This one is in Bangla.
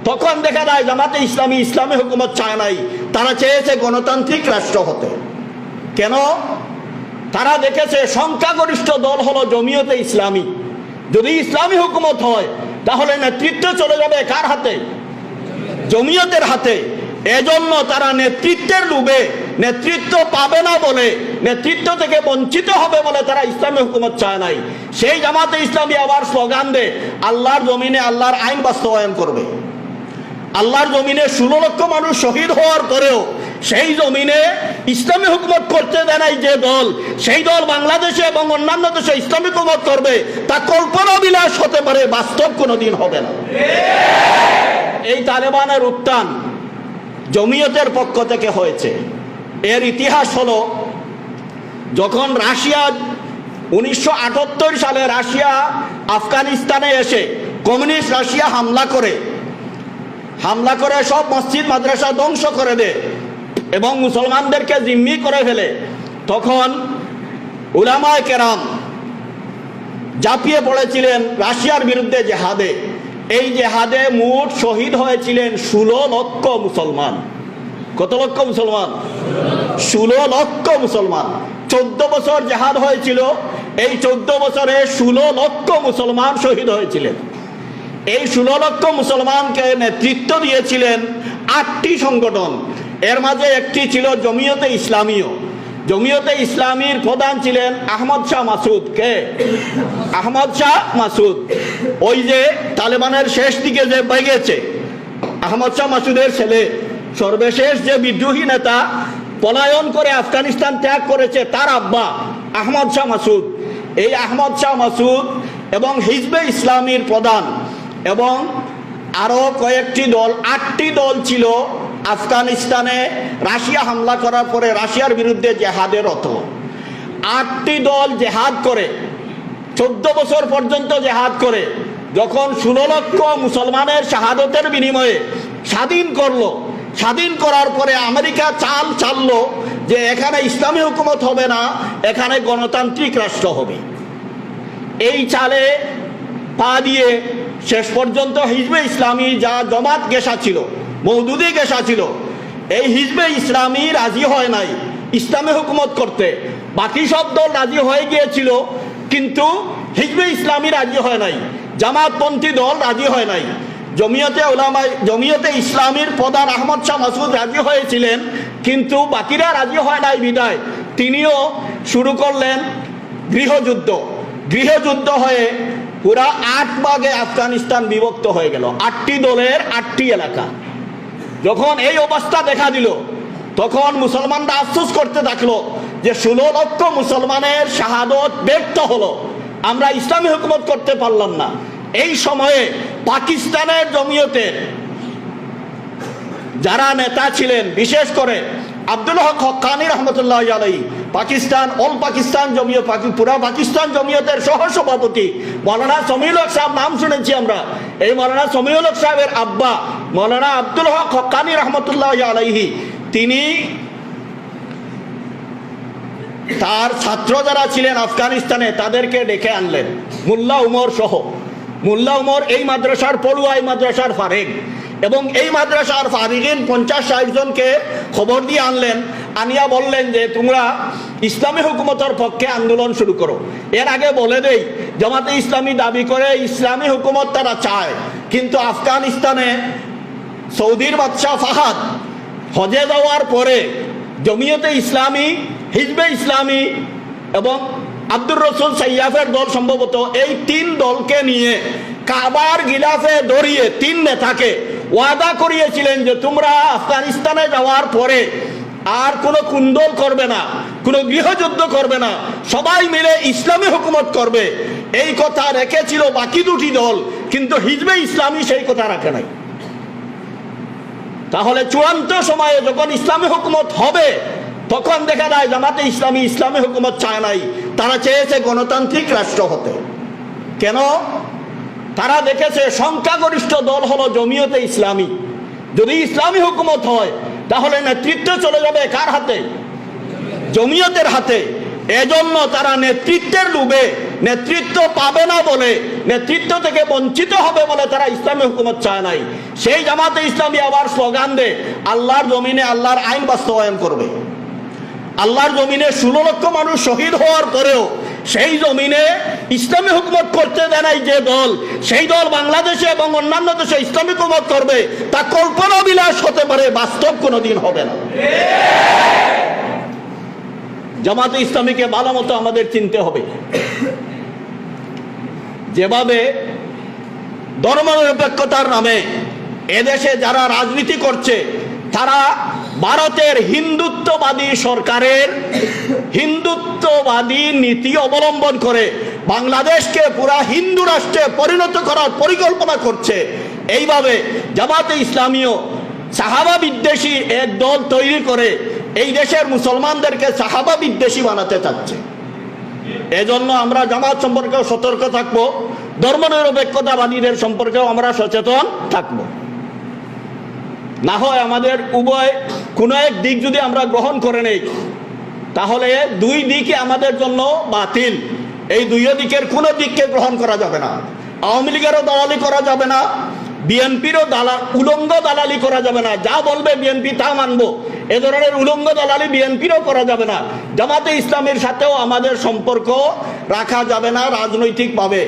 তখন দেখা যায় জামাতে ইসলামী ইসলামী হুকুমত চায় নাই, তারা চেয়েছে গণতান্ত্রিক রাষ্ট্র হতে। কেন? তারা দেখেছে সংখ্যাগরিষ্ঠ দল হলো জমিয়তে ইসলামী। যদি ইসলামী হুকুমত হয় তাহলে নেতৃত্ব চলে যাবে কার হাতে? জমিয়তের হাতে। এজন্য তারা নেতৃত্বের লোভে, নেতৃত্ব পাবে না বলে, নেতৃত্ব থেকে বঞ্চিত হবে বলে তারা ইসলামী হুকুমত চায় নাই। সেই জামাতে ইসলামী আবার স্লোগান দেয় আল্লাহর জমিনে আল্লাহর আইন বাস্তবায়ন করবে। আল্লাহর জমিনে 16 লক্ষ মানুষ শহীদ হওয়ার পরেও সেই জমিনে ইসলামী হুকুমত করতে দেয় নাই যে দল, সেই দল বাংলাদেশে এবং অন্যান্য দেশে ইসলামী হুকুমত করবে তা কল্পনা বিলাস হতে পারে, বাস্তব কোনোদিন হবে না। এই তালেবানের উত্থান জমিয়তের পক্ষ থেকে হয়েছে। এর ইতিহাস হলো, যখন রাশিয়া 1978 সালে রাশিয়া আফগানিস্তানে এসে কমিউনিস্ট রাশিয়া হামলা করে সব মসজিদ মাদ্রাসা ধ্বংস করে দেয় এবং মুসলমানদেরকে জিম্মি করে ফেলে, তখন উলামায়ে কেরাম ঝাঁপিয়ে পড়েছিলেন রাশিয়ার বিরুদ্ধে জেহাদে। এই জেহাদে মোট শহীদ হয়েছিলেন 16 লক্ষ মুসলমান। কত লক্ষ মুসলমান? 16 লক্ষ মুসলমান। 14 বছর জেহাদ হয়েছিল। এই 14 বছরে 16 লক্ষ মুসলমান শহীদ হয়েছিলেন। এই 16 লক্ষ মুসলমানকে নেতৃত্ব দিয়েছিলেন 8টি সংগঠন। এর মাঝে একটি ছিল জমিয়তে ইসলামীও। জমিয়তে ইসলামীর প্রধান ছিলেন আহমদ শাহ মাসুদ। কে? আহমদ শাহ মাসুদ। ওই যে তালেবানের শেষ দিকে যে বেগেছে, আহমদ শাহ মাসুদের ছেলে, সর্বশেষ যে বিদ্রোহী নেতা পলায়ন করে আফগানিস্তান ত্যাগ করেছে, তার আব্বা আহমদ শাহ মাসুদ। এই আহমদ শাহ মাসুদ এবং হিজবে ইসলামীর প্রধান এবং আরো কয়েকটি দল, 8টি দল ছিল আফগানিস্তানে রাশিয়া হামলা করার পরে রাশিয়ার বিরুদ্ধে জেহাদে রত। 8টি দল জেহাদ করে 14 বছর পর্যন্ত জেহাদ করে যখন 16 লক্ষ মুসলমানের শাহাদতের বিনিময়ে স্বাধীন করলো, স্বাধীন করার পরে আমেরিকা চাললো যে এখানে ইসলামী হুকুমত হবে না, এখানে গণতান্ত্রিক রাষ্ট্র হবে। এই চালে পা দিয়ে শেষ পর্যন্ত হিজবে ইসলামী, যা জমাত গেসা ছিল, মওদুদি গেসা ছিল, এই হিজবে ইসলামী রাজি হয় নাই ইসলামী হুকুমত করতে। বাকি সব দল রাজি হয়ে গিয়েছিল, কিন্তু হিজবে ইসলামী রাজি হয় নাই, জামাতপন্থী দল রাজি হয় নাই। জমিয়তে ইসলামীর প্রধান আহমদ শাহ মাসুদ রাজি হয়েছিলেন, কিন্তু বাকিরা রাজি হয় নাই বিদায় তিনিও শুরু করলেন গৃহযুদ্ধ। গৃহযুদ্ধ হয়ে পুরা 8 ভাগে আফগানিস্তান বিভক্ত হয়ে গেল, 8টি দলের 8টি এলাকা। যখন এই অবস্থা দেখা দিল, তখন মুসলমানরা আফসোস করতে থাকলো যে 16 লক্ষ মুসলমানের শাহাদত ব্যর্থ হলো, আমরা ইসলামী হুকুমত করতে পারলাম না। এই সময়ে পাকিস্তানের জমিয়তের যারা নেতা ছিলেন, বিশেষ করে আব্দুল হক হক্কানি রহমতুল্লাহ আলাইহি, অল পাকিস্তান জমিয়ত, পুরা পাকিস্তান জমিয়তের সহ সভাপতি মৌলানা সমিউল হক সাহেব, নাম শুনেছি আমরা। এই মৌলানা সমিউল হক সাহেবের আব্বা মৌলানা আব্দুল হক হক্কানি রহমতুল্লাহ আলাইহি, তিনি তার ছাত্র যারা ছিলেন আফগানিস্তানে তাদেরকে ডেকে আনলেন, মোল্লা উমর সহ। মোল্লা উমর এই মাদ্রাসার পড়ুয়া, এই মাদ্রাসার ফারেক, এবং এই মাদ্রাসার ফারিগিন 50-60 জনকে খবর দিয়ে আনলেন। আনিয়া বললেন যে তোমরা ইসলামী হুকুমতের পক্ষে আন্দোলন শুরু করো। এর আগে বলে দেই, জামাতে ইসলামী দাবি করে ইসলামী হুকুমত তারা চায়, কিন্তু আফগানিস্তানে সৌদির বাদশাহ ফাহাদ হজে যাওয়ার পরে জমিয়তে ইসলামী, হিজবে ইসলামী এবং আব্দুর রসুল সাইয়াফের দল, সম্ভবত এই 3 দলকে নিয়ে কাবার গিলাফে দড়িয়ে 3 নেতাকে ওয়াদা করিয়েছিলেন যে তোমরা আফগানিস্তানে যাওয়ার পরে আর কোনো কুন্দল করবে না, কোনো গৃহযুদ্ধ করবে না, সবাই মিলে ইসলামী হুকুমত করবে। এই কথা রেখেছিল বাকি 2টি দল, কিন্তু হিজবে ইসলামী সেই কথা রাখে নাই। তাহলে চূড়ান্ত সময়ে যখন ইসলামী হুকুমত হবে, তখন দেখা যায় জামাতে ইসলামী ইসলামী হুকুমত চায় নাই, তারা চেয়েছে গণতান্ত্রিক রাষ্ট্র হতে। কেন? তারা দেখেছে সংখ্যাগরিষ্ঠ দল হলো জমিয়তে ইসলামী। যদি ইসলামী হুকুমত হয় তাহলে নেতৃত্ব চলে যাবে কার হাতে? জমিয়তের হাতে। এজন্য তারা নেতৃত্বের লোভে, নেতৃত্ব পাবে না বলে, নেতৃত্ব থেকে বঞ্চিত হবে বলে তারা ইসলামী হুকুমত চায় নাই। সেই জামাতে ইসলামী আবার স্লোগান দেয় আল্লাহর জমিনে আল্লাহর আইন বাস্তবায়ন করবে। আল্লাহর জমিনে 16 লক্ষ মানুষ শহীদ হওয়ার পরেও সেই জমিনে ইসলামী হুকুমত করতে দেয় নাই যে দল, সেই দল বাংলাদেশে এবং অন্যান্য দেশে ইসলামী হুকুমত করবে তা কল্পনা বিলাস হতে পারে, বাস্তব কোনোদিন হবে না। জামাতে ইসলামীকে ভালো মতো আমাদের চিনতে হবে। যেভাবে ধর্মনিরপেক্ষতার নামে এদেশে যারা রাজনীতি করছে তারা ভারতের হিন্দুত্ববাদী সরকারের হিন্দুত্ববাদী নীতি অবলম্বন করে বাংলাদেশকে পুরা হিন্দু রাষ্ট্রে পরিণত করার পরিকল্পনা করছে। এইভাবে জামাতে ইসলামীও সাহাবা বিদ্বেষী এক দল তৈরি করে এই দেশের মুসলমানদেরকে সাহাবা বিদ্বেষী বানাতে চাচ্ছে। এজন্য আমরা জামাত সম্পর্কেও সতর্ক থাকবো, ধর্মনিরপেক্ষতাবাদীদের সম্পর্কেও আমরা সচেতন থাকবো। না হয় আমাদের উভয় কোনো এক দিক যদি আমরা গ্রহণ করে নেই তাহলে দুই দিকই আমাদের জন্য বাতিল। এই দুই দিকের কোনো দিককে গ্রহণ করা যাবে না। আওয়ামী লীগেরও দালালি করা যাবে না, বিএনপিরও উলঙ্গ দালালি করা যাবে না। যা বলবে বিএনপি তা মানবো, এ ধরনের উলঙ্গ দালালি বিএনপিরও করা যাবে না। জামাতে ইসলামের সাথেও আমাদের সম্পর্ক রাখা যাবে না রাজনৈতিকভাবে।